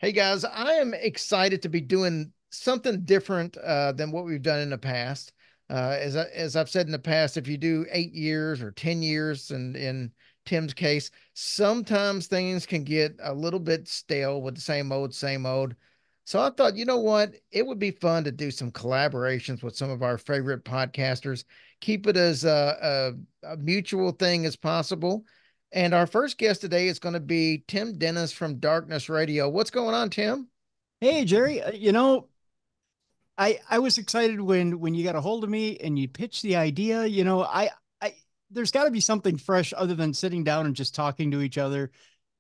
Hey guys, I am excited to be doing something different than what we've done in the past. As I've said in the past, if you do 8 years or 10 years, and in Tim's case, sometimes things can get a little bit stale with the same old, same old. So I thought, you know what, it would be fun to do some collaborations with some of our favorite podcasters. Keep it as a mutual thing as possible. And our first guest today is going to be Tim Dennis from Darkness Radio. What's going on, Tim? Hey Jerry, I was excited when you got a hold of me and you pitched the idea. I there's got to be something fresh other than sitting down and just talking to each other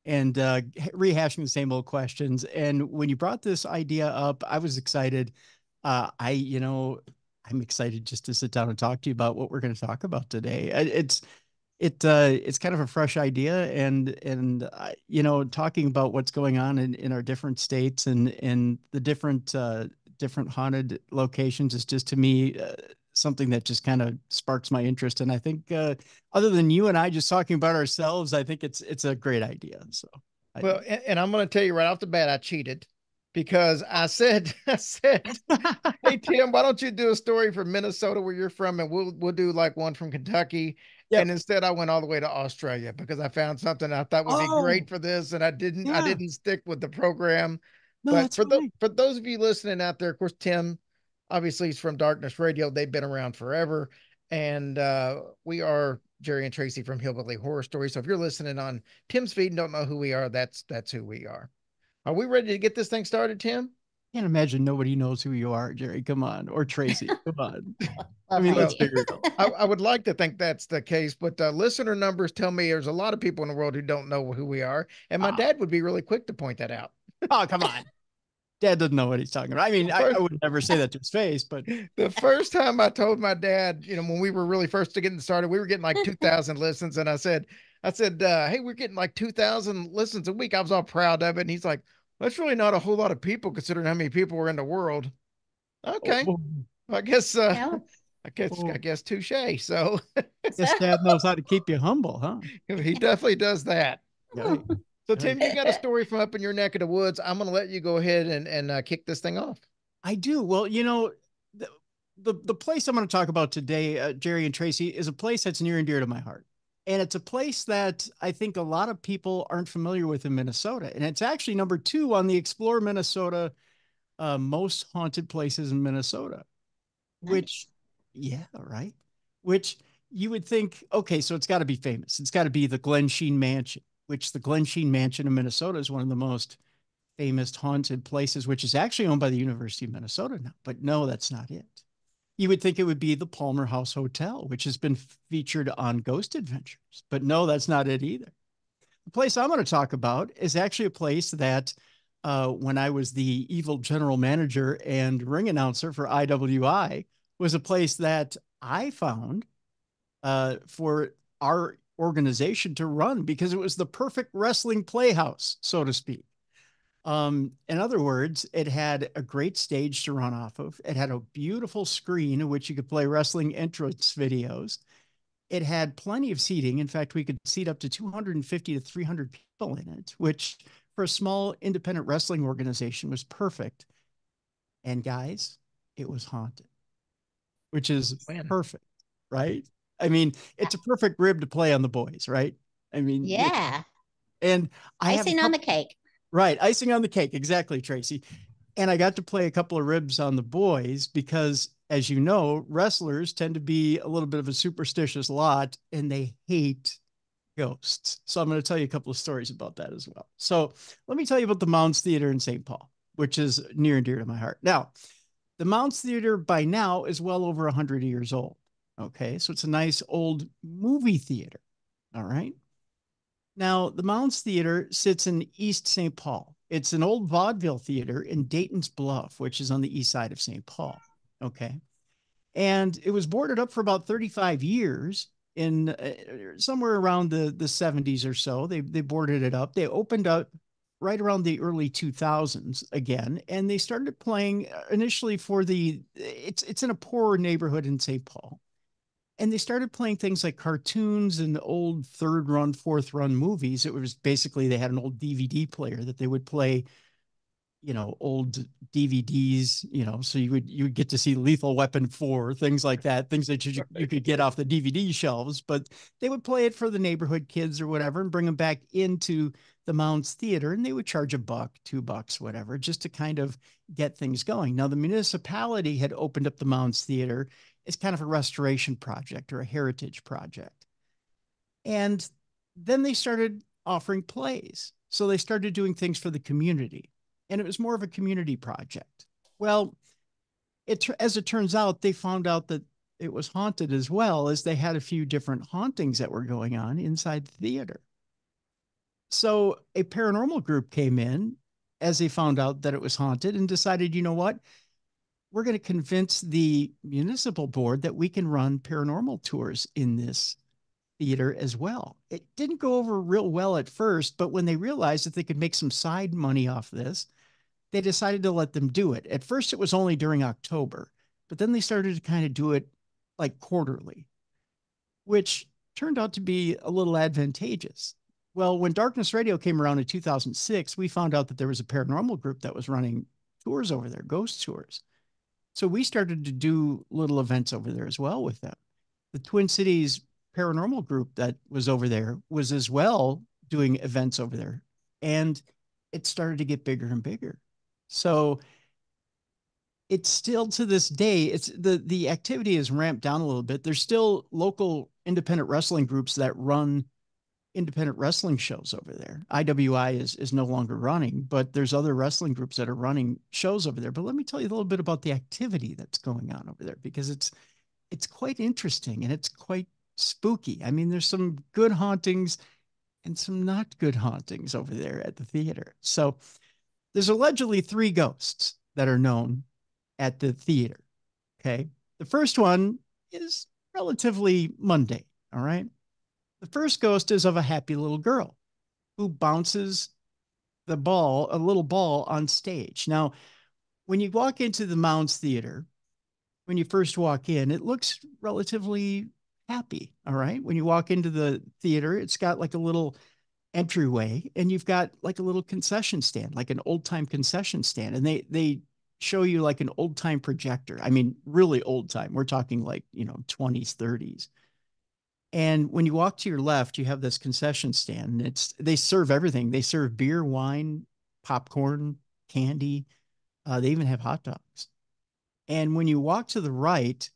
and rehashing the same old questions. And when you brought this idea up, I was excited. I'm excited just to sit down and talk to you about what we're going to talk about today. It's kind of a fresh idea, and talking about what's going on in our different states and the different haunted locations is just, to me, something that just kind of sparks my interest. And I think, other than you and I just talking about ourselves, I think it's a great idea. So I Well, and I'm going to tell you right off the bat, I cheated because I said, I said, hey Tim, why don't you do a story from Minnesota where you're from, and we'll do like one from Kentucky. And Yep. instead, I went all the way to Australia because I found something I thought would be great Oh, for this, and I yeah. didn't stick with the program. No, But that's fine. for those of you listening out there, of course, Tim, obviously, he's from Darkness Radio. They've been around forever, and we are Jerry and Tracy from Hillbilly Horror Stories. So if you're listening on Tim's feed and don't know who we are, that's who we are. Are we ready to get this thing started, Tim? Can't imagine nobody knows who you are, Jerry. Come on. Or Tracy. Come on. I Well, mean, thank let's Well, you. figure it out. I would like to think that's the case, but listener numbers tell me there's a lot of people in the world who don't know who we are, and my Oh, dad would be really quick to point that out. oh, come on. Dad doesn't know what he's talking about. I mean, Well, I first, would never say that to his face, but the first time I told my dad, when we were really first getting started, we were getting like 2,000 listens, and I said, hey, we're getting like 2,000 listens a week. I was all proud of it, and he's like, that's really not a whole lot of people considering how many people were in the world. oh, Okay, oh, I guess, Yeah. I oh. guess touche. So Guess Dad knows how to keep you humble, huh? he definitely does that. Right. So Right. Tim, you got a story from up in your neck of the woods. I'm going to let you go ahead and kick this thing off. I do. Well, the the place I'm going to talk about today, Jerry and Tracy, is a place that's near and dear to my heart. And it's a place that I think a lot of people aren't familiar with in Minnesota. And it's actually number two on the Explore Minnesota most haunted places in Minnesota, which, Nice. yeah, right. Which you would think, okay, so it's got to be famous. It's got to be the Glen Sheen Mansion, which the Glen Sheen Mansion in Minnesota is one of the most famous haunted places, which is actually owned by the University of Minnesota now. But no, that's not it. You would think it would be the Palmer House Hotel, which has been featured on Ghost Adventures. But no, that's not it either. The place I'm going to talk about is actually a place that, when I was the evil general manager and ring announcer for IWI, was a place that I found for our organization to run because it was the perfect wrestling playhouse, so to speak. In other words, it had a great stage to run off of. It had a beautiful screen in which you could play wrestling entrance videos. It had plenty of seating. In fact, we could seat up to 250 to 300 people in it, which for a small independent wrestling organization was perfect. And guys, it was haunted, which is When? perfect, right? I mean, it's a perfect rib to play on the boys, right? I mean, Yeah. and I have a Icing on couple, the cake. right, icing on the cake, exactly, Tracy. And I got to play a couple of ribs on the boys because, as you know, wrestlers tend to be a little bit of a superstitious lot and they hate ghosts. So I'm going to tell you a couple of stories about that as well. So let me tell you about the Mounds Theater in St. Paul, which is near and dear to my heart. Now, the Mounds Theater by now is well over 100 years old. Okay. So it's a nice old movie theater. All right. Now, the Mounds Theater sits in East St. Paul. It's an old vaudeville theater in Dayton's Bluff, which is on the east side of St. Paul. Okay. And it was boarded up for about 35 years in somewhere around the 70s or so. They boarded it up. They opened up right around the early 2000s again, and they started playing initially for it's in a poorer neighborhood in St. Paul. And they started playing things like cartoons and old third run, fourth run movies. It was basically, they had an old DVD player that they would play old DVDs, so you would get to see Lethal Weapon 4, things like that, things that you could get off the DVD shelves, but they would play it for the neighborhood kids or whatever and bring them back into the Mounds Theater, and they would charge a buck, $2, whatever, just to kind of get things going. Now, the municipality had opened up the Mounds Theater as kind of a restoration project or a heritage project. And then they started offering plays. So they started doing things for the community, and it was more of a community project. Well, as it turns out, they found out that it was haunted as well, as they had a few different hauntings that were going on inside the theater. So a paranormal group came in as they found out that it was haunted and decided, you know what? We're going to convince the municipal board that we can run paranormal tours in this theater as well. It didn't go over real well at first, but when they realized that they could make some side money off this, they decided to let them do it. At first, it was only during October, but then they started to kind of do it like quarterly, which turned out to be a little advantageous. Well, when Darkness Radio came around in 2006, we found out that there was a paranormal group that was running tours over there, ghost tours. So we started to do little events over there as well with them. The Twin Cities paranormal group that was over there was as well doing events over there. And it started to get bigger and bigger. So it's still, to this day, it's the activity is ramped down a little bit. There's still local independent wrestling groups that run independent wrestling shows over there. IWI is no longer running, but there's other wrestling groups that are running shows over there. But let me tell you a little bit about the activity that's going on over there, because it's quite interesting and it's quite spooky. I mean, there's some good hauntings and some not good hauntings over there at the theater. So there's allegedly 3 ghosts that are known at the theater. Okay. The first one is relatively mundane. All right. The first ghost is of a happy little girl who bounces the ball, a little ball, on stage. Now, when you walk into the Mounds Theater, when you first walk in, it looks relatively happy. All right. When you walk into the theater, it's got like a little entryway, and you've got like a little concession stand, like an old time concession stand. And they show you like an old time projector. I mean, really old time. We're talking like, 20s, 30s. And when you walk to your left, you have this concession stand. And they serve everything. They serve beer, wine, popcorn, candy. They even have hot dogs. And when you walk to the right,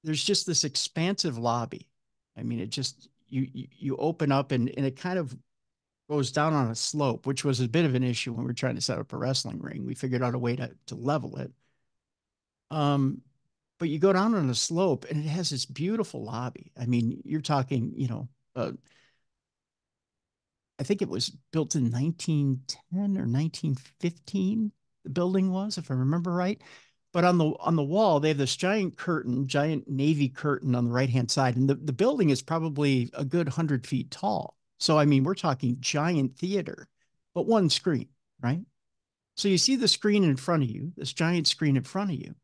there's just this expansive lobby. I mean, it just you open up, and it kind of goes down on a slope, which was a bit of an issue when we were trying to set up a wrestling ring. We figured out a way to level it. But you go down on a slope, and it has this beautiful lobby. I mean, you're talking, I think it was built in 1910 or 1915. The building was, if I remember right. But on the wall, they have this giant navy curtain on the right hand side, and the building is probably a good 100 feet tall. So I mean, we're talking giant theater, but one screen, right? So you see the screen in front of you, this giant screen in front of you.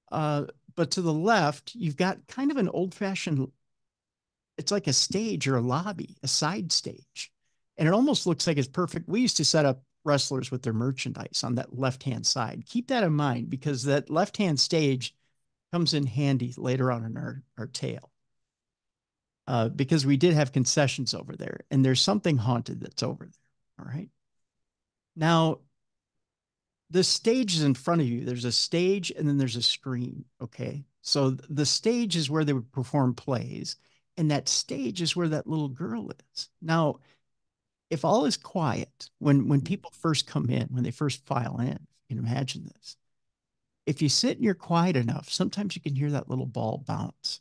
But to the left, you've got kind of an old fashioned, it's like a stage or a lobby, a side stage. And it almost looks like it's perfect. We used to set up wrestlers with their merchandise on that left-hand side. Keep that in mind, because that left-hand stage comes in handy later on in our tale. Because we did have concessions over there, and there's something haunted that's over there. All right. Now, the stage is in front of you. There's a stage, and then there's a screen. Okay. So the stage is where they would perform plays, and that stage is where that little girl is. Now, if all is quiet, when people first come in, when they first file in, you can imagine this. If you sit and you're quiet enough, sometimes you can hear that little ball bounce.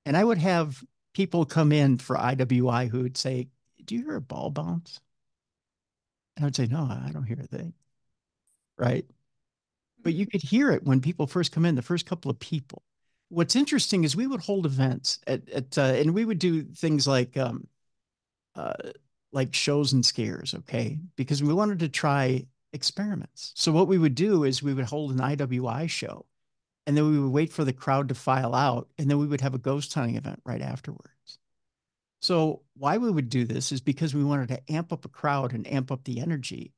And I would have people come in for IWI who would say, "Do you hear a ball bounce?" And I would say, "No, I don't hear a thing." Right. But you could hear it when people first come in, the first couple of people. What's interesting is we would hold events and we would do things uh, like shows and scares, okay? Because we wanted to try experiments. So what we would do is we would hold an IWI show, and then we would wait for the crowd to file out, and then we would have a ghost hunting event right afterwards. So why we would do this is because we wanted to amp up a crowd and amp up the energy.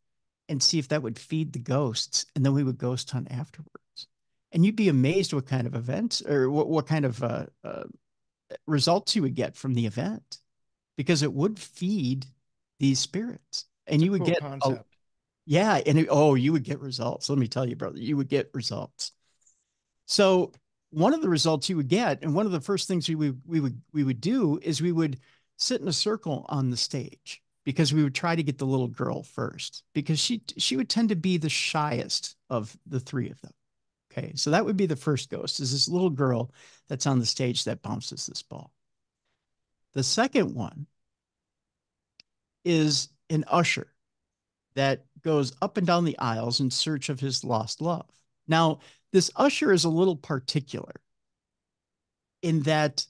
and see if that would feed the ghosts. And then we would ghost hunt afterwards. And you'd be amazed what kind of events or what kind of results you would get from the event because it would feed these spirits. And It's a you would cool get, concept. yeah. And oh, you would get results. Let me tell you, brother, you would get results. So one of the results you would get, and one of the first things we would do is we would sit in a circle on the stage because we would try to get the little girl first because she would tend to be the shyest of the three of them. Okay, so that would be the first ghost is this little girl that's on the stage that bounces this ball. The second one is an usher that goes up and down the aisles in search of his lost love. Now, this usher is a little particular in that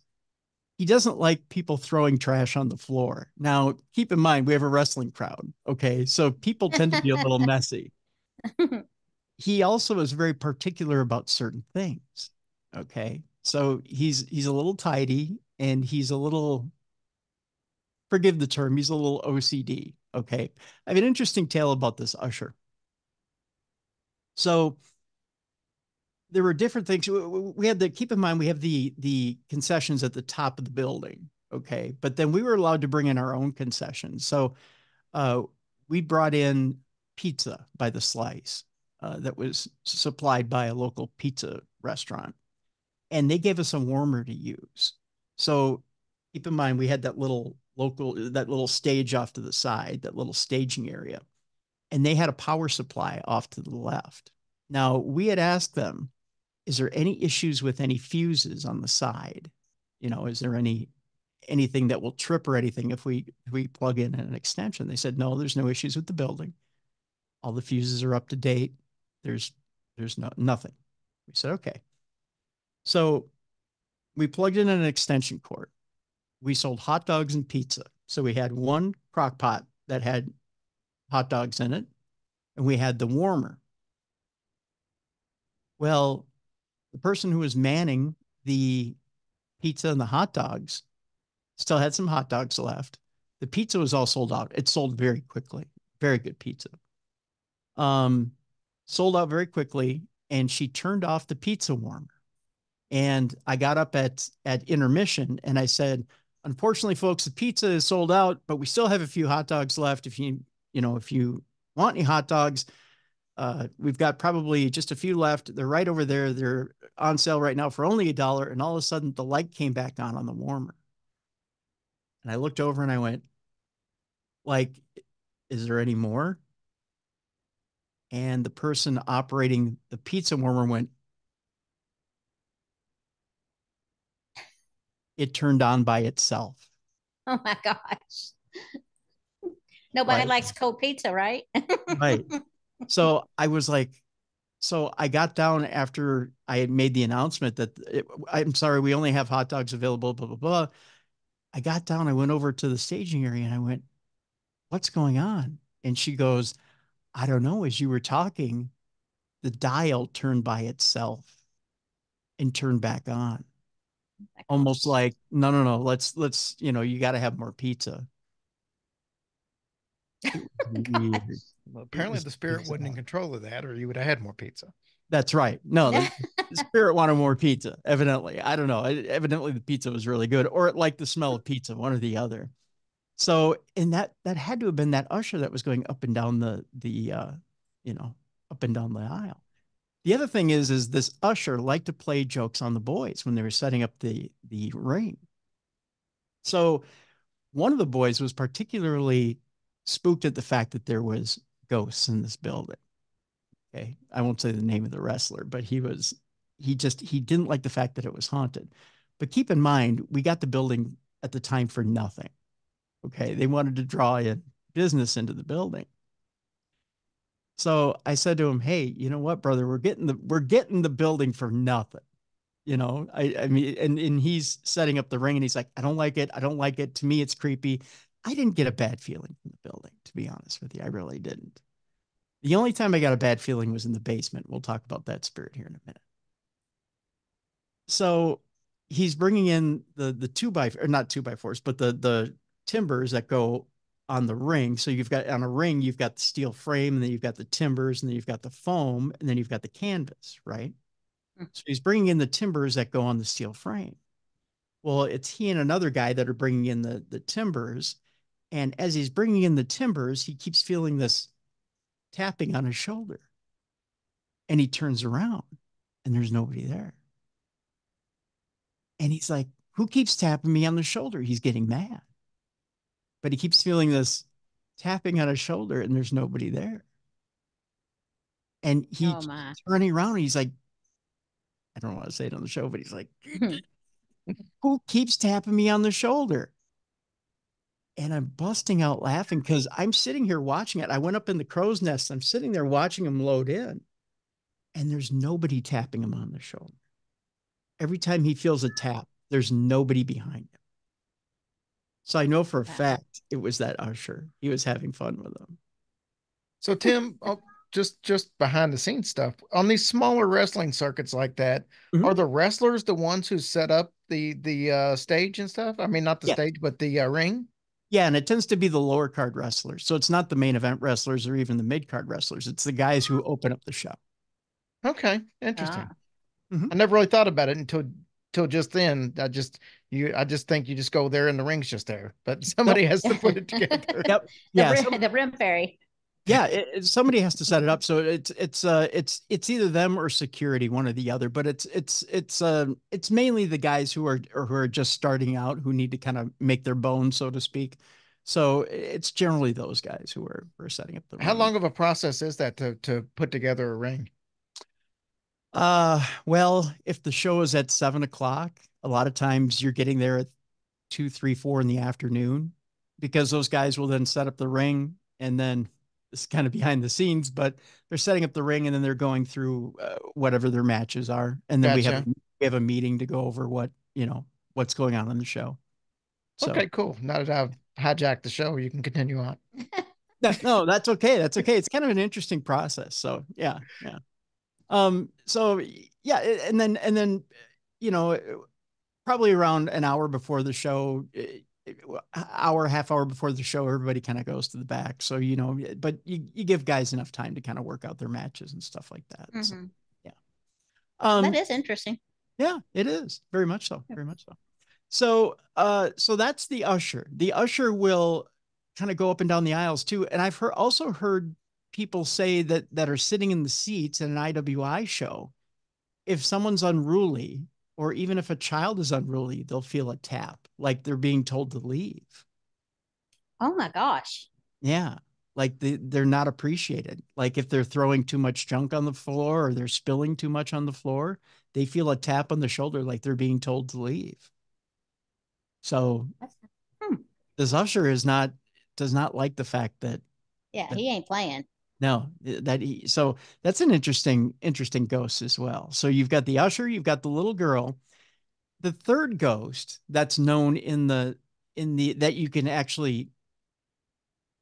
he doesn't like people throwing trash on the floor. Now, keep in mind, we have a wrestling crowd. Okay. So people tend to be a little messy. He also is very particular about certain things. Okay. So he's a little tidy and he's a little, forgive the term, he's a little OCD. Okay. I have an interesting tale about this usher. So there were different things. We had to keep in mind we have the concessions at the top of the building, okay, but then we were allowed to bring in our own concessions. So uh, we brought in pizza by the slice that was supplied by a local pizza restaurant, and they gave us a warmer to use. So keep in mind we had that little stage off to the side, that little staging area, and they had a power supply off to the left. Now we had asked them, is there any issues with any fuses on the side? Is there anything that will trip or anything if we plug in an extension? They said, no, there's no issues with the building. All the fuses are up to date. There's nothing. We said, okay. So we plugged in an extension cord. We sold hot dogs and pizza. So we had one crock pot that had hot dogs in it, and we had the warmer. Well, the person who was manning the pizza and the hot dogs still had some hot dogs left. The pizza was all sold out. It sold very quickly. Very good pizza. Um, Sold out very quickly, and she turned off the pizza warmer. And I got up at intermission and I said, unfortunately, folks, the pizza is sold out, but we still have a few hot dogs left. If you want any hot dogs, we've got probably just a few left. They're right over there. They're on sale right now for only $1. And all of a sudden, the light came back on the warmer. And I looked over and I went, like, is there any more? And the person operating the pizza warmer went, it turned on by itself. Oh my gosh. Nobody Right. likes cold pizza, right? Right. So I was like, so I got down after I had made the announcement that I'm sorry, we only have hot dogs available, blah, blah, blah. I got down, I went over to the staging area and I went, what's going on? And she goes, I don't know. As you were talking, the dial turned by itself and turned back on. My Almost gosh. like, no, no, no, let's, you got to have more pizza. It was weird. Well, It apparently was the spirit wasn't in bizarre. control of that, or you would have had more pizza. That's right. No, the spirit wanted more pizza, evidently. I don't know. Evidently the pizza was really good, or it liked the smell of pizza, one or the other. So, and that had to have been that usher that was going up and down you know, up and down the aisle. The other thing is this usher liked to play jokes on the boys when they were setting up the ring. So one of the boys was particularly spooked at the fact that there was ghosts in this building. Okay. I won't say the name of the wrestler, but he didn't like the fact that it was haunted. But keep in mind, we got the building at the time for nothing. Okay. They wanted to draw in business into the building. So I said to him, hey, you know what, brother, we're getting the building for nothing. I mean, and he's setting up the ring and he's like, I don't like it. I don't like it. To me, it's creepy. I didn't get a bad feeling from the building, to be honest with you. I really didn't. The only time I got a bad feeling was in the basement. We'll talk about that spirit here in a minute. So he's bringing in the two by or not two by fours, but the timbers that go on the ring. So you've got on a ring, you've got the steel frame, and then you've got the timbers, and then you've got the foam, and then you've got the canvas, right? So he's bringing in the timbers that go on the steel frame. Well, it's he and another guy that are bringing in the timbers. And as he's bringing in the timbers, he keeps feeling this tapping on his shoulder. And he turns around and there's nobody there. And he's like, who keeps tapping me on the shoulder? He's getting mad. But he keeps feeling this tapping on his shoulder and there's nobody there. And he Oh my. turning around and he's like, I don't want to say it on the show, but he's like, who keeps tapping me on the shoulder? And I'm busting out laughing because I'm sitting here watching it. I went up in the crow's nest. I'm sitting there watching him load in, and there's nobody tapping him on the shoulder. Every time he feels a tap, there's nobody behind him. So I know for a fact it was that usher. He was having fun with him. So Tim, just behind the scenes stuff on these smaller wrestling circuits like that, are the wrestlers the ones who set up the stage and stuff? I mean, not the stage, but the ring. Yeah, and it tends to be the lower card wrestlers. So it's not the main event wrestlers or even the mid card wrestlers. It's the guys who open up the show. Okay, interesting. Ah. I never really thought about it until just then. I just think you just go there and the ring's just there, but somebody has to put it together. Yep. The rim fairy. Yeah, somebody has to set it up. So it's either them or security, one or the other. But it's mainly the guys who are just starting out who need to kind of make their bones, so to speak. So it's generally those guys who are setting up the ring. How long of a process is that to put together a ring? Well, if the show is at 7 o'clock, a lot of times you're getting there at 2, 3, 4 in the afternoon, because those guys will then set up the ring, and then it's kind of behind the scenes, but they're setting up the ring and then they're going through whatever their matches are, and then Gotcha. we have a meeting to go over what's going on in the show. So, okay, cool. Now that I've hijacked the show, you can continue on. no, that's okay. That's okay. It's kind of an interesting process. So yeah. So yeah, and then probably around an hour before the show, half hour before the show, everybody kind of goes to the back. So but you give guys enough time to kind of work out their matches and stuff like that. So, yeah. That is interesting. Yeah, it is very much so. Very much so. So that's the usher. The usher will kind of go up and down the aisles too. And I've also heard people say that are sitting in the seats in an IWI show, if someone's unruly, or even if a child is unruly, they'll feel a tap, like they're being told to leave. Oh my gosh. Yeah. Like they're not appreciated. Like if they're throwing too much junk on the floor or they're spilling too much on the floor, they feel a tap on the shoulder like they're being told to leave. So this usher does not like the fact that. Yeah, he ain't playing. No, so that's an interesting ghost as well. So you've got the usher, you've got the little girl. The third ghost that's known in the that you can actually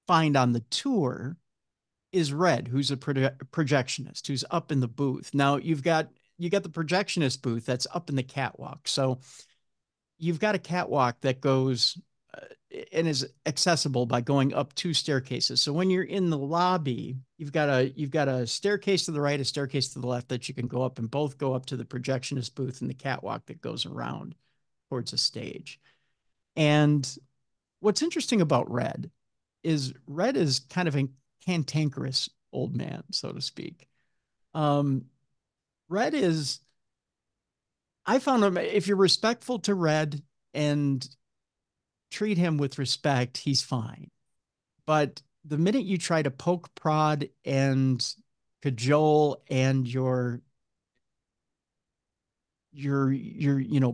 find on the tour is Red, who's a projectionist, who's up in the booth. Now you got the projectionist booth that's up in the catwalk. So you've got a catwalk that goes and is accessible by going up 2 staircases. So when you're in the lobby, you've got a staircase to the right, a staircase to the left that you can go up, and both go up to the projectionist booth and the catwalk that goes around towards a stage. And what's interesting about Red is kind of a cantankerous old man, so to speak. Red is, I found him, if you're respectful to Red and treat him with respect, he's fine. But the minute you try to poke, prod, and cajole, and you're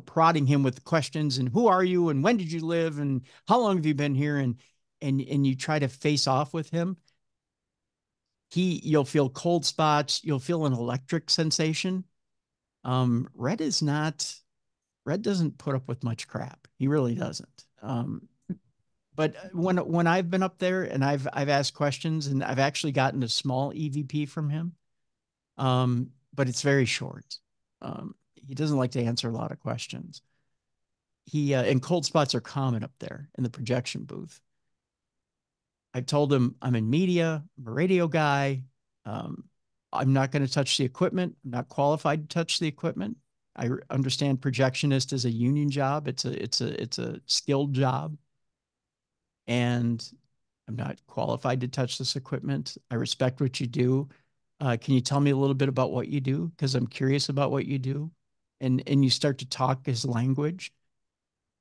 prodding him with questions and who are you and when did you live and how long have you been here, and you try to face off with him, you'll feel cold spots, you'll feel an electric sensation. Red doesn't put up with much crap. He really doesn't. But when I've been up there and I've asked questions, and I've actually gotten a small EVP from him, but it's very short. He doesn't like to answer a lot of questions. And cold spots are common up there in the projection booth. I told him I'm in media, I'm a radio guy. I'm not going to touch the equipment. I'm not qualified to touch the equipment. I understand projectionist is a union job. It's a skilled job, and I'm not qualified to touch this equipment. I respect what you do. Can you tell me a little bit about what you do? Because I'm curious about what you do. And you start to talk his language.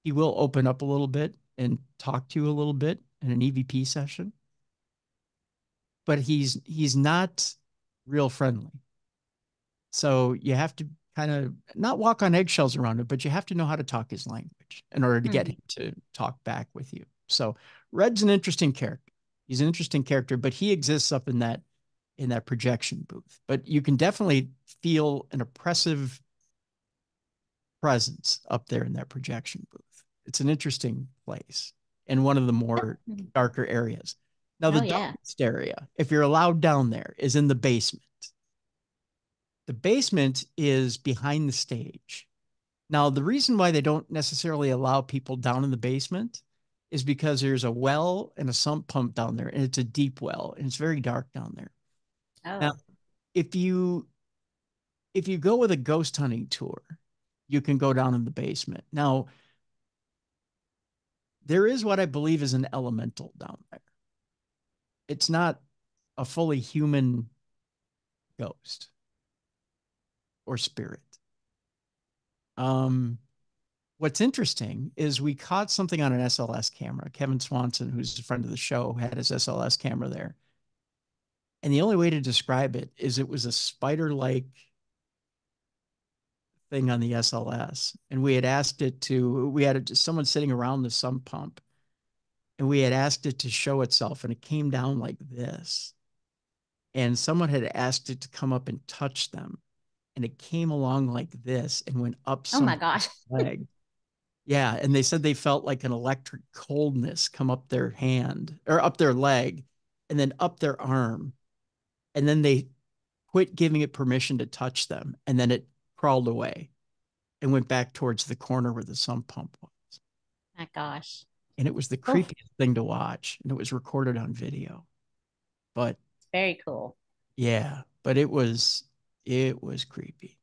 He will open up a little bit and talk to you a little bit in an EVP session. But he's not real friendly. So you have to kind of not walk on eggshells around it, but you have to know how to talk his language in order to get him to talk back with you. So Red's an interesting character. He's an interesting character, but he exists up in that projection booth. But you can definitely feel an oppressive presence up there in that projection booth. It's an interesting place and one of the more darker areas. Now, the darkest area, if you're allowed down there, is in the basement. The basement is behind the stage. Now, the reason why they don't necessarily allow people down in the basement is because there's a well and a sump pump down there, and it's a deep well, and it's very dark down there. Oh. Now, if you go with a ghost hunting tour, you can go down in the basement. Now, there is what I believe is an elemental down there. It's not a fully human ghost or spirit. What's interesting is we caught something on an SLS camera. Kevin Swanson, who's a friend of the show, had his SLS camera there. And the only way to describe it is it was a spider-like thing on the SLS. And we had someone sitting around the sump pump, and we had asked it to show itself, and it came down like this. And someone had asked it to come up and touch them, and it came along like this and went up. Oh my gosh. leg. Yeah. And they said they felt like an electric coldness come up their hand or up their leg and then up their arm. And then they quit giving it permission to touch them. And then it crawled away and went back towards the corner where the sump pump was. My gosh. And it was the creepiest thing to watch. And it was recorded on video. But very cool. Yeah. But it was creepy.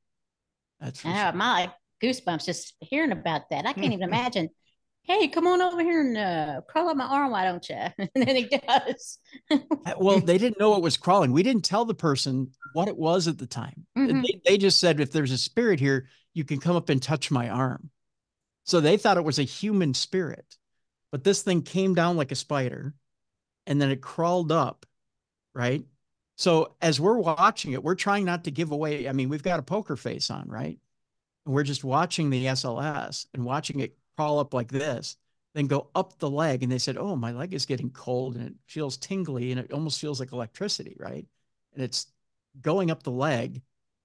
That's for sure. My goosebumps just hearing about that. I can't even imagine. Hey, come on over here and crawl up my arm, why don't you? And then he does. Well, they didn't know it was crawling. We didn't tell the person what it was at the time. They just said, if there's a spirit here, you can come up and touch my arm. So they thought it was a human spirit. But this thing came down like a spider, and then it crawled up, right? So as we're watching it, we're trying not to give away. I mean, we've got a poker face on, right? And we're just watching the SLS and watching it crawl up like this, then go up the leg. And they said, oh, my leg is getting cold and it feels tingly and it almost feels like electricity, right? And it's going up the leg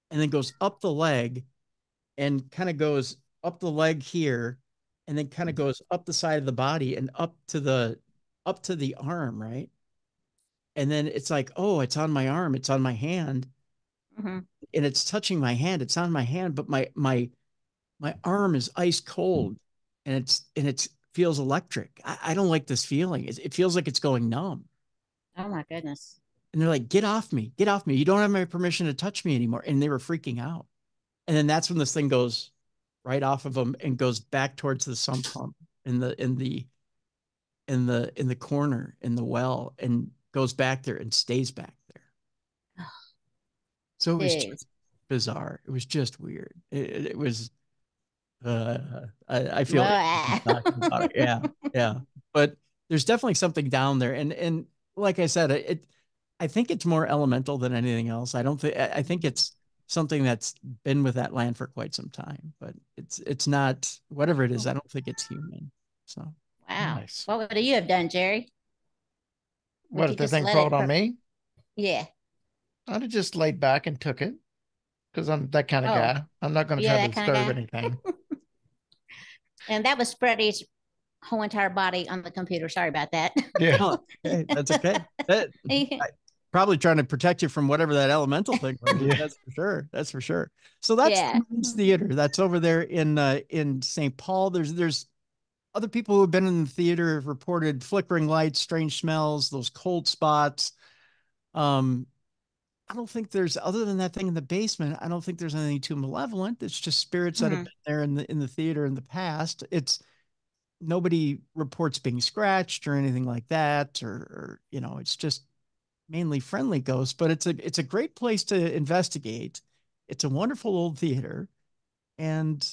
and then goes up the leg and kind of goes up the leg here and then kind of goes up the side of the body and up to the arm, right? And then it's like, oh, it's on my arm, it's on my hand. And it's touching my hand, it's on my hand, but my arm is ice cold and it feels electric. I don't like this feeling. It feels like it's going numb. Oh my goodness. And they're like, get off me. You don't have my permission to touch me anymore. And they were freaking out. And then that's when this thing goes right off of them and goes back towards the sump pump in the corner in the well and goes back there and stays back there. So it was just bizarre. It was just weird. It was, I feel like talking about it. Yeah. Yeah. But there's definitely something down there. And like I said, I think it's more elemental than anything else. I think it's something that's been with that land for quite some time, but it's not, whatever it is, I don't think it's human. So. Wow. Nice. What would you have done, Jerry? What if the thing crawled on me? Yeah. I'd have just laid back and took it because I'm that kind of guy. I'm not going to try to disturb anything. And that was Freddie's whole entire body on the computer. Sorry about that. Yeah. Okay. That's okay. Probably trying to protect you from whatever that elemental thing was. Yeah. That's for sure. That's for sure. So that's the theater. That's over there in St. Paul. There's other people who have been in the theater have reported flickering lights, strange smells, those cold spots. Um, I don't think there's, other than that thing in the basement, I don't think there's anything too malevolent. It's just spirits that have Mhm. been there in the theater in the past. It's nobody reports being scratched or anything like that, or it's just mainly friendly ghosts. But it's a great place to investigate. It's a wonderful old theater, and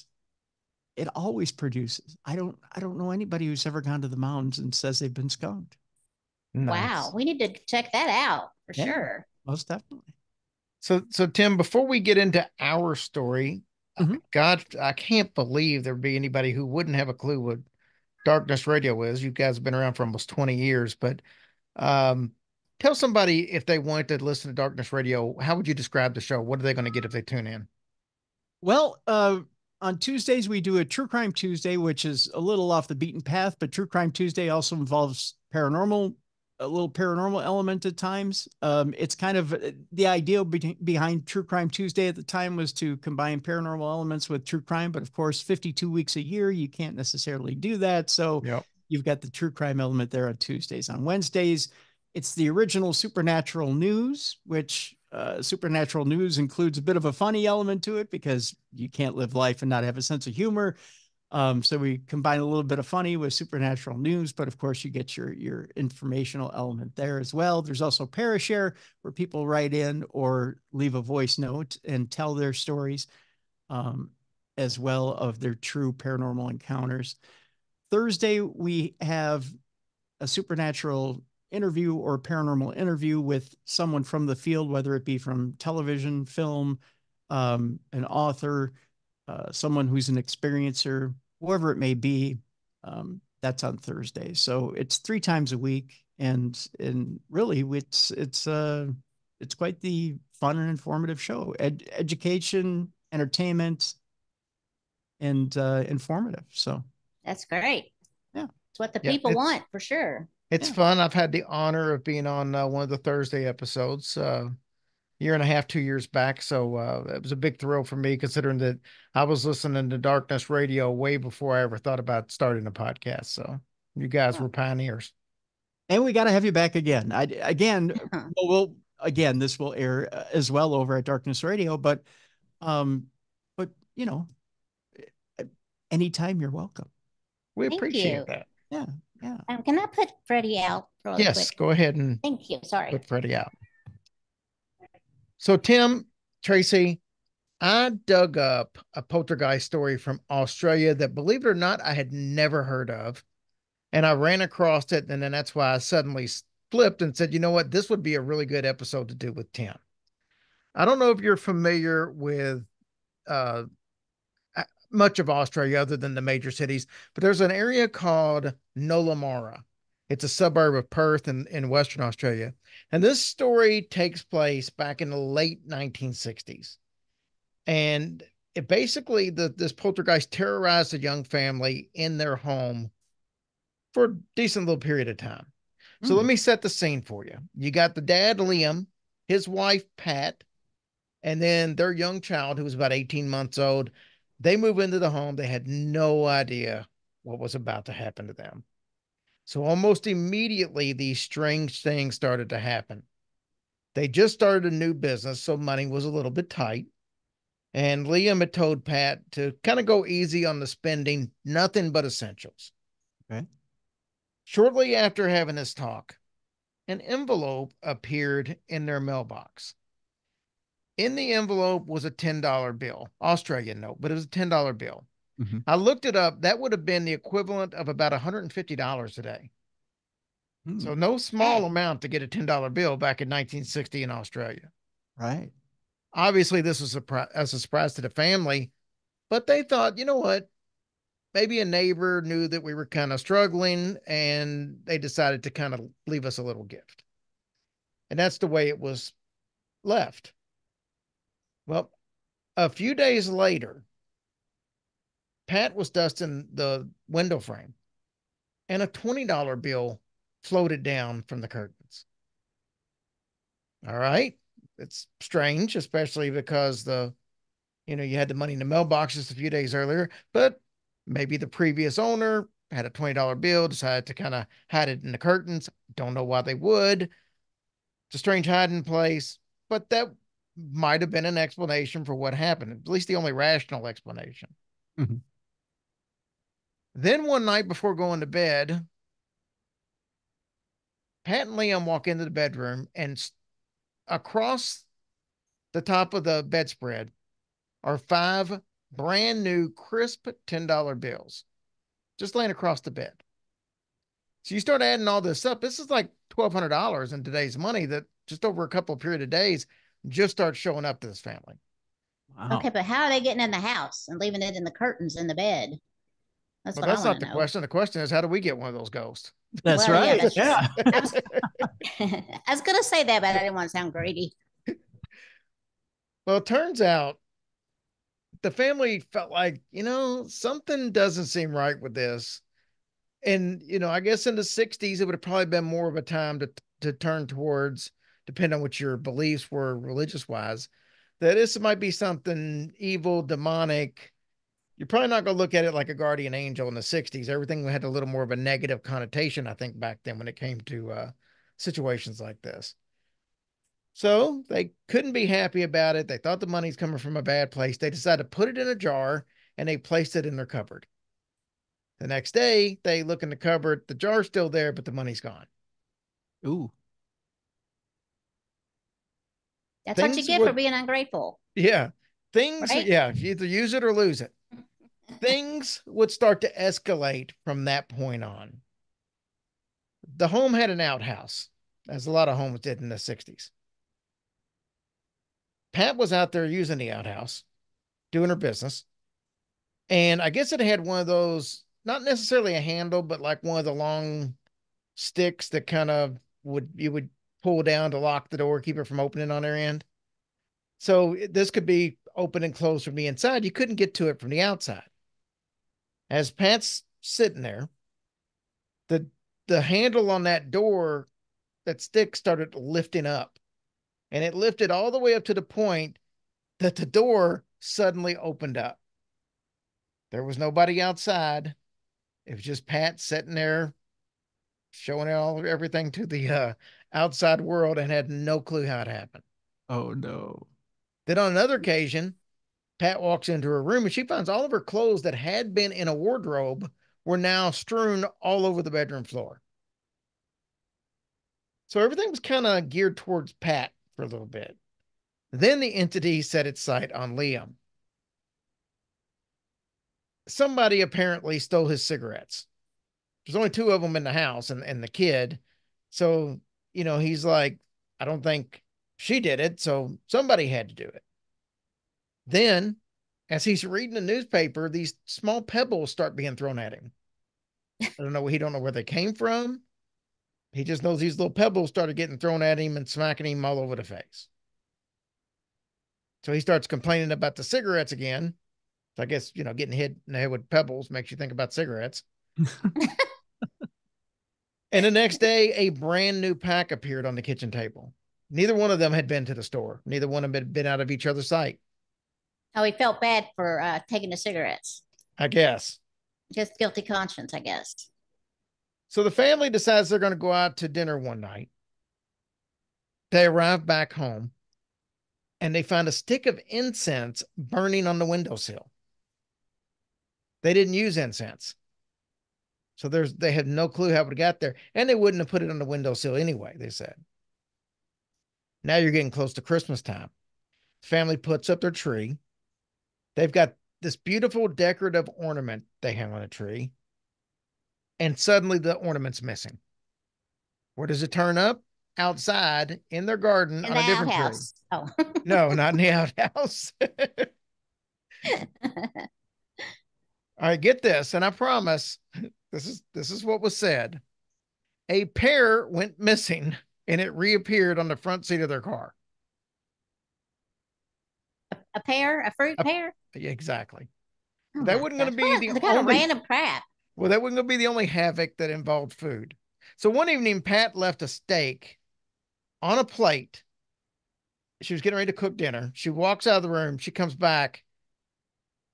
it always produces. I don't know anybody who's ever gone to the mountains and says they've been skunked. Wow, Nice. we need to check that out for Yeah, sure. most definitely. So Tim, before we get into our story, Mhm. God, I can't believe there'd be anybody who wouldn't have a clue what Darkness Radio is. You guys have been around for almost 20 years, but um, tell somebody if they wanted to listen to Darkness Radio, how would you describe the show? What are they going to get if they tune in? Well, on Tuesdays we do a True Crime Tuesday, which is a little off the beaten path, but True Crime Tuesday also involves paranormal, a little paranormal element at times. It's kind of the idea behind True Crime Tuesday at the time was to combine paranormal elements with true crime, but of course, 52 weeks a year, you can't necessarily do that. So Yep. you've got the true crime element there on Tuesdays. On Wednesdays, it's the original supernatural news, which supernatural news includes a bit of a funny element to it because you can't live life and not have a sense of humor. So we combine a little bit of funny with supernatural news, but of course you get your informational element there as well. There's also Parashare, where people write in or leave a voice note and tell their stories, um, as well of their true paranormal encounters. Thursday we have a supernatural interview or paranormal interview with someone from the field, whether it be from television, film, an author, someone who's an experiencer, whoever it may be. That's on Thursday. So it's 3 times a week, and really it's quite the fun and informative show. Education, entertainment, and informative. So That's great. yeah, It's what the Yeah, people want for sure. it's yeah. fun. I've had the honor of being on one of the Thursday episodes, year and a half, 2 years back. So it was a big thrill for me, considering that I was listening to Darkness Radio way before I ever thought about starting a podcast. So you guys were pioneers. And we got to have you back again. We'll again, this will air as well over at Darkness Radio, um, but anytime you're welcome. We Thank appreciate you. that. Yeah, yeah. Can I put Freddie out really Yes, quick? go ahead and Thank you. Sorry. put Freddie out. So, Tim, Tracy, I dug up a poltergeist story from Australia that, believe it or not, I had never heard of. And I ran across it. And then that's why I suddenly flipped and said, you know what? This would be a really good episode to do with Tim. I don't know if you're familiar with uh, much of Australia other than the major cities, but there's an area called Nolamara. It's a suburb of Perth in Western Australia. And this story takes place back in the late 1960s. And it basically, this poltergeist terrorized a young family in their home for a decent little period of time. So let Mm, me set the scene for you. You got the dad, Liam, his wife, Pat, and then their young child, who was about 18 months old. They move into the home. They had no idea what was about to happen to them. So almost immediately, these strange things started to happen. They just started a new business, so money was a little bit tight. And Liam had told Pat to kind of go easy on the spending, nothing but essentials. okay. Shortly after having this talk, an envelope appeared in their mailbox. In the envelope was a $10 bill, Australian note, but it was a $10 bill. Mhm. I looked it up. That would have been the equivalent of about $150 today. Mm, So no small Hey, amount to get a $10 bill back in 1960 in Australia. right. Obviously, this was as a surprise to the family, but they thought, you know what? Maybe a neighbor knew that we were kind of struggling and they decided to kind of leave us a little gift. And that's the way it was left. Well, a few days later, Pat was dusting the window frame and a $20 bill floated down from the curtains. All right. It's strange, especially because you had the money in the mailbox just a few days earlier, but maybe the previous owner had a $20 bill, decided to kind of hide it in the curtains. Don't know why they would. It's a strange hiding place, but that might have been an explanation for what happened, at least the only rational explanation. Mm-hmm. Then one night before going to bed, Pat and Liam walk into the bedroom, and across the top of the bedspread are five brand new, crisp $10 bills just laying across the bed. So you start adding all this up. This is like $1,200 in today's money that just over a couple of period of days just starts showing up to this family. Wow. Okay, but how are they getting in the house and leaving it in the curtains in the bed? That's But what I that's want not to the know. question. The question is, how do we get one of those ghosts? That's Well, yeah, right. that's true. Yeah. I was, I was gonna say that, but I didn't want to sound greedy. Well, it turns out the family felt like, something doesn't seem right with this. And, I guess in the 60s, it would have probably been more of a time to turn towards, depending on what your beliefs were religious wise, that this might be something evil, demonic. You're probably not going to look at it like a guardian angel in the 60s. Everything had a little more of a negative connotation, I think, back then when it came to situations like this. So they couldn't be happy about it. They thought the money's coming from a bad place. They decided to put it in a jar and they placed it in their cupboard. The next day, they look in the cupboard. The jar's still there, but the money's gone. Ooh. That's what you Things get for would, being ungrateful, yeah, things, right? yeah, you either use it or lose it. Things would start to escalate from that point on. The home had an outhouse, as a lot of homes did in the 60s. Pat was out there using the outhouse, doing her business. And I guess it had one of those, not necessarily a handle, but like one of the long sticks that kind of you would pull down to lock the door, keep it from opening on their end. So this could be open and closed from the inside. You couldn't get to it from the outside. As Pat's sitting there, the the handle on that door, that stick started lifting up, and it lifted all the way up to the point that the door suddenly opened up. There was nobody outside. It was just Pat sitting there showing everything to the outside world and had no clue how it happened. Oh no. Then on another occasion, Pat walks into her room and she finds all of her clothes that had been in a wardrobe were now strewn all over the bedroom floor. So everything was kind of geared towards Pat for a little bit. Then the entity set its sight on Liam. Somebody apparently stole his cigarettes. There's only two of them in the house and the kid. So, he's like, I don't think she did it. So somebody had to do it. Then, as he's reading the newspaper, these small pebbles start being thrown at him. I don't know. He don't know where they came from. He just knows these little pebbles started getting thrown at him and smacking him all over the face. So he starts complaining about the cigarettes again. So I guess, getting hit in the head with pebbles makes you think about cigarettes. And the next day, a brand new pack appeared on the kitchen table. Neither one of them had been to the store. Neither one of them had been out of each other's sight, Oh, he felt bad for taking the cigarettes. I guess. Just guilty conscience, I guess. So the family decides they're going to go out to dinner one night. They arrive back home and they find a stick of incense burning on the windowsill. They didn't use incense. So they had no clue how it got there. And they wouldn't have put it on the windowsill anyway, they said. Now you're getting close to Christmas time. The family puts up their tree. They've got this beautiful decorative ornament they hang on a tree. And suddenly the ornament's missing. Where does it turn up? Outside in their garden In on the a different tree. outhouse. Oh. No, not in the outhouse. All right, get this, and I promise this is what was said. A pear went missing and it reappeared on the front seat of their car. A pear, a fruit pear. Exactly. Oh That my wasn't going gosh, to be the what kind of only random crap? well, that wasn't going to be the only havoc that involved food. So one evening, Pat left a steak on a plate. She was getting ready to cook dinner. She walks out of the room. She comes back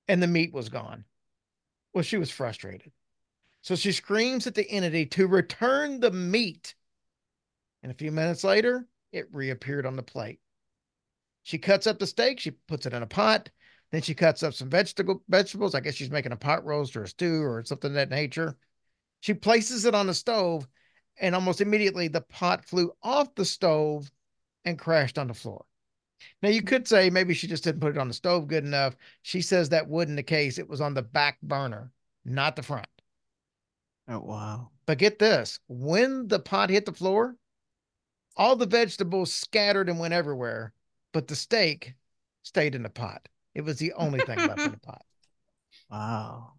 and the meat was gone. Well, she was frustrated. So she screams at the entity to return the meat. And a few minutes later, it reappeared on the plate. She cuts up the steak, she puts it in a pot. Then she cuts up some vegetables. I guess she's making a pot roast or a stew or something of that nature. She places it on the stove, and almost immediately the pot flew off the stove and crashed on the floor. Now, you could say maybe she just didn't put it on the stove good enough. She says that wasn't the case. It was on the back burner, not the front. Oh, wow. But get this, when the pot hit the floor, all the vegetables scattered and went everywhere, but the steak stayed in the pot. It was the only thing left in the pot. Wow.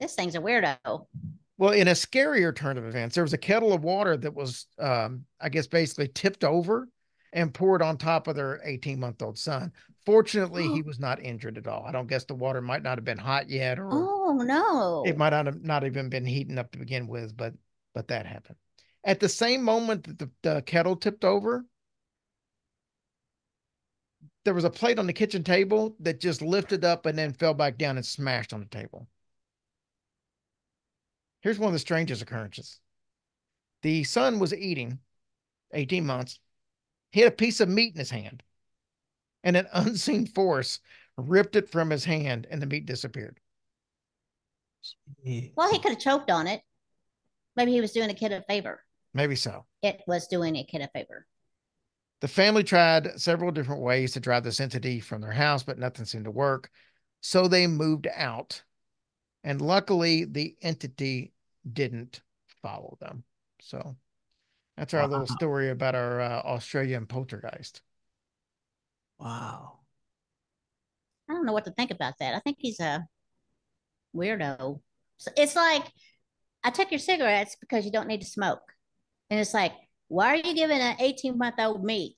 This thing's a weirdo. Well, in a scarier turn of events, there was a kettle of water that was, I guess, basically tipped over and poured on top of their 18-month-old son. Fortunately, he was not injured at all. I don't guess the water might not have been hot yet, or Oh it no. might not even been heating up to begin with, but that happened. At the same moment that the kettle tipped over, there was a plate on the kitchen table that just lifted up and then fell back down and smashed on the table. Here's one of the strangest occurrences. The son was eating, 18 months. He had a piece of meat in his hand, and an unseen force ripped it from his hand, and the meat disappeared. Well, he could have choked on it. Maybe he was doing a kid a favor. Maybe so. It was doing a kid a favor. The family tried several different ways to drive this entity from their house, but nothing seemed to work. So they moved out. And luckily, the entity didn't follow them. So that's our Wow. little story about our Australian poltergeist. Wow. I don't know what to think about that. I think he's a weirdo. So it's like, I took your cigarettes because you don't need to smoke. And it's like, why are you giving an 18-month-old meat?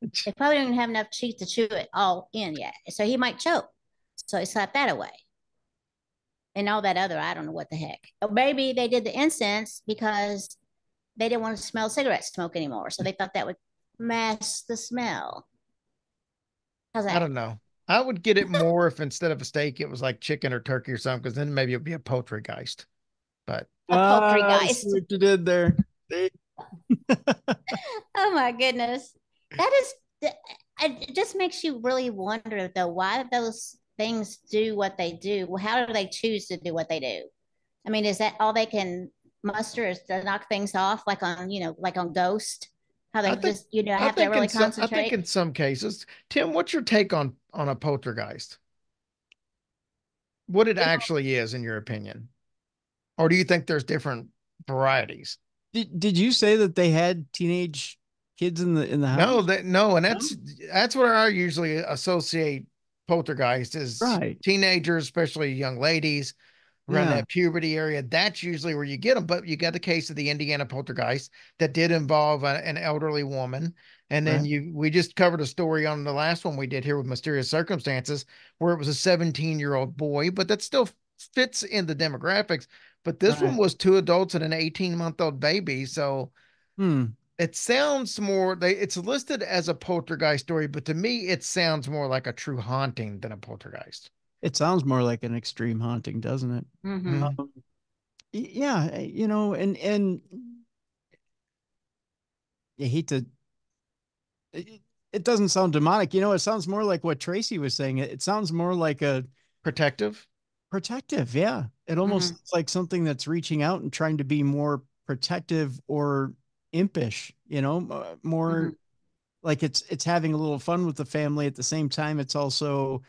They probably don't even have enough cheese to chew it all in yet. So he might choke. So he slapped that away. And all that other, I don't know what the heck. Or maybe they did the incense because they didn't want to smell cigarette smoke anymore. So they thought that would mask the smell. How's I that? don't know. I would get it more if instead of a steak, it was like chicken or turkey or something, because then maybe it would be a poltergeist. But A I see poltergeist. what you did there. Oh my goodness. That is, it just makes you really wonder though, why those things do what they do. Well, how do they choose to do what they do? I mean, is that all they can muster is to knock things off, like on, like on Ghost, how I they think just, have to really I think concentrate? in some cases, Tim, what's your take on a poltergeist? What it You know, actually is, in your opinion, or do you think there's different varieties? did you say that they had teenage kids in the No, house? no, and No? that's what I usually associate poltergeist is Right. teenagers, especially young ladies around Yeah. that puberty area. That's usually where you get them. But you got the case of the Indiana poltergeist that did involve an elderly woman. And then Right. we just covered a story on the last one we did here with Mysterious Circumstances, where it was a 17-year-old boy, but that still fits in the demographics. But this one Right. was two adults and an 18-month-old baby. So Hmm. it sounds more, it's listed as a poltergeist story, but to me, it sounds more like a true haunting than a poltergeist. It sounds more like an extreme haunting, doesn't it? Mm-hmm. Mhm. Um, yeah, and I hate to. It, it doesn't sound demonic. It sounds more like what Tracy was saying. It sounds more like a Protective. protective. Yeah, it almost Mm-hmm. sounds like something that's reaching out and trying to be more protective or impish. Mm-hmm. More like it's having a little fun with the family at the same time. It's also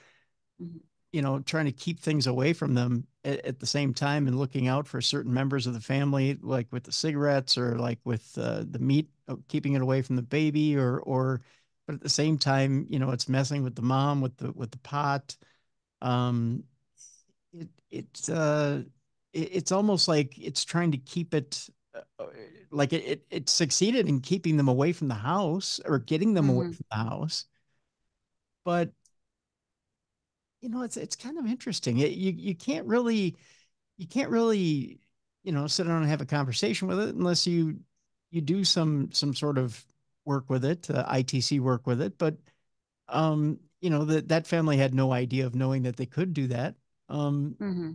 Mm-hmm. trying to keep things away from them at the same time and looking out for certain members of the family, like with the cigarettes or like with the meat, keeping it away from the baby but at the same time, it's messing with the mom with the pot. Um, it, it's it's almost like it's trying to keep it like it succeeded in keeping them away from the house or getting them away Mm-hmm. from the house. But it's kind of interesting. You can't really sit down and have a conversation with it unless you do some sort of work with it, ITC work with it. But that family had no idea of knowing that they could do that. Mm-hmm.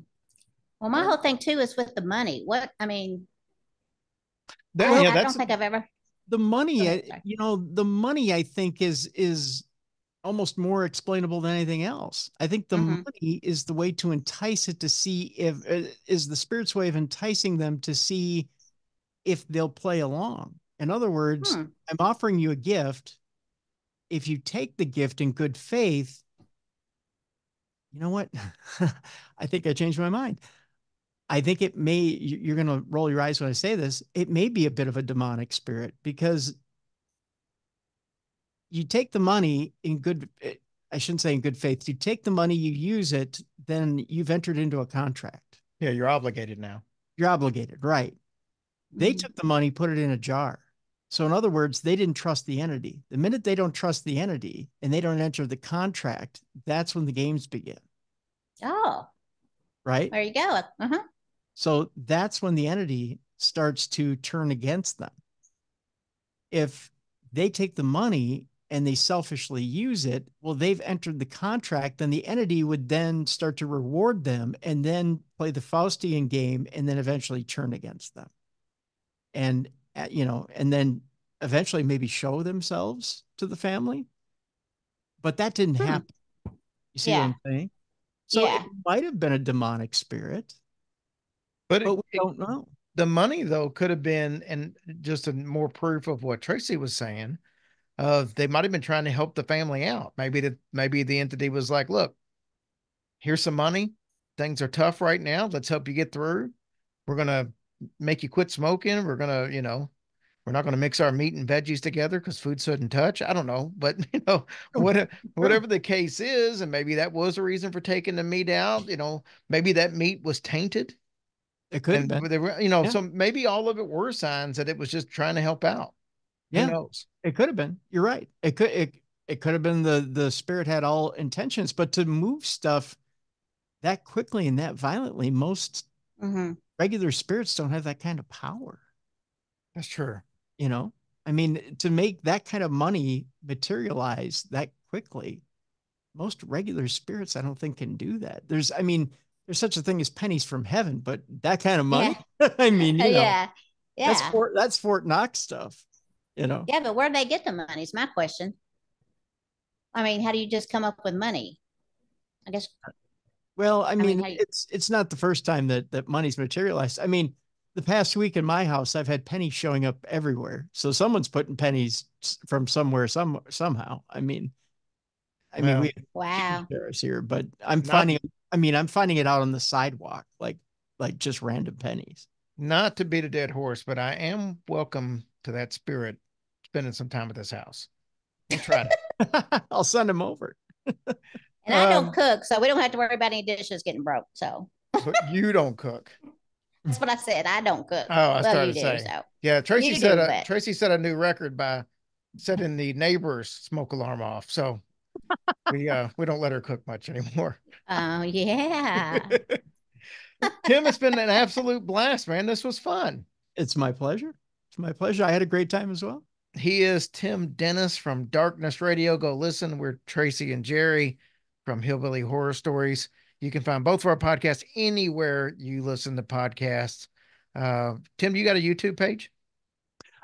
Well, my whole thing too is with the money. What I mean, That, yeah, I don't that's think I've ever. The Go money, ahead, sorry. the money I think is almost more explainable than anything else. I think the Mm-hmm. money is the way to entice it to see if is the spirit's way of enticing them to see if they'll play along. In other words, Hmm. I'm offering you a gift. If you take the gift in good faith, you know what? I think I changed my mind. I think it may, you're going to roll your eyes when I say this, it may be a bit of a demonic spirit because you take the money in good, I shouldn't say in good faith. You take the money, you use it, then you've entered into a contract. yeah, you're obligated now. You're obligated, right? They Mm-hmm. took the money, put it in a jar. So, in other words, they didn't trust the entity. The minute they don't trust the entity and they don't enter the contract, that's when the games begin, Oh, right? there you go. Uh-huh. So, that's when the entity starts to turn against them. If they take the money and they selfishly use it, well, they've entered the contract, then the entity would then start to reward them and then play the Faustian game and then eventually turn against them. And, and then eventually maybe show themselves to the family. But that didn't Hmm. happen. You see what Yeah. I'm saying? So it Yeah. might have been a demonic spirit, But but we don't know. the money though could have been, and just a more proof of what Tracy was saying. They might have been trying to help the family out. Maybe the entity was like, "Look, here's some money. Things are tough right now. Let's help you get through. We're gonna make you quit smoking. We're gonna, we're not gonna mix our meat and veggies together because food shouldn't touch. I don't know, but Sure. whatever the case is, and maybe that was a reason for taking the meat out. Maybe that meat was tainted, It could have and been. they were, Yeah. so maybe all of it were signs that it was just trying to help out. Who Yeah. knows? It could have been. You're right. It could have been the spirit had all intentions, but to move stuff that quickly and that violently, most Mm-hmm. regular spirits don't have that kind of power. That's true. You know, I mean, to make that kind of money materialize that quickly, most regular spirits, I don't think can do that. I mean, there's such a thing as pennies from heaven, but that kind of money, Yeah. I mean, Yeah. Yeah. that's Fort Knox stuff, you know. Yeah. But where do they get the money? Is my question. I mean, how do you just come up with money? I guess. Well, I I mean, mean, how do you? it's not the first time that money's materialized. I mean, the past week in my house, I've had pennies showing up everywhere. So someone's putting pennies from somewhere, somehow. I mean, we Well, have penny Wow. sheriffs here, but not I'm finding it out on the sidewalk, like just random pennies. not to beat a dead horse, but I am welcome to that spirit spending some time at this house. We'll try to. I'll send them over. And I don't Um, cook, so we don't have to worry about any dishes getting broke. So but you don't cook. that's what I said. I don't cook. Oh, I Well, started you to do. say, So yeah. you do, but Tracy set a new record by setting the neighbor's smoke alarm off. So we don't let her cook much anymore. oh yeah. Tim, it's been an absolute blast, man. This was fun. It's my pleasure. It's my pleasure. I had a great time as well. He is Tim Dennis from Darkness Radio. Go listen. We're Tracy and Jerry from Hillbilly Horror Stories. You can find both of our podcasts anywhere you listen to podcasts. Tim, you got a YouTube page?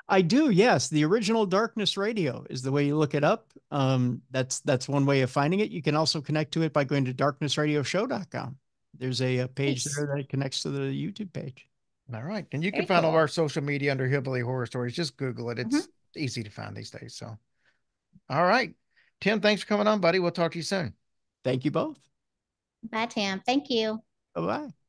I do, yes. The original Darkness Radio is the way you look it up. That's one way of finding it. You can also connect to it by going to darknessradioshow.com. There's a page Nice. there that connects to the YouTube page. All right. And you can Very find all of our cool. social media under Hillbilly Horror Stories. Just Google it. Mm-hmm. It's easy to find these days. So, all right. Tim, thanks for coming on, buddy. We'll talk to you soon. Thank you both. Bye, Tim. Thank you. Bye bye.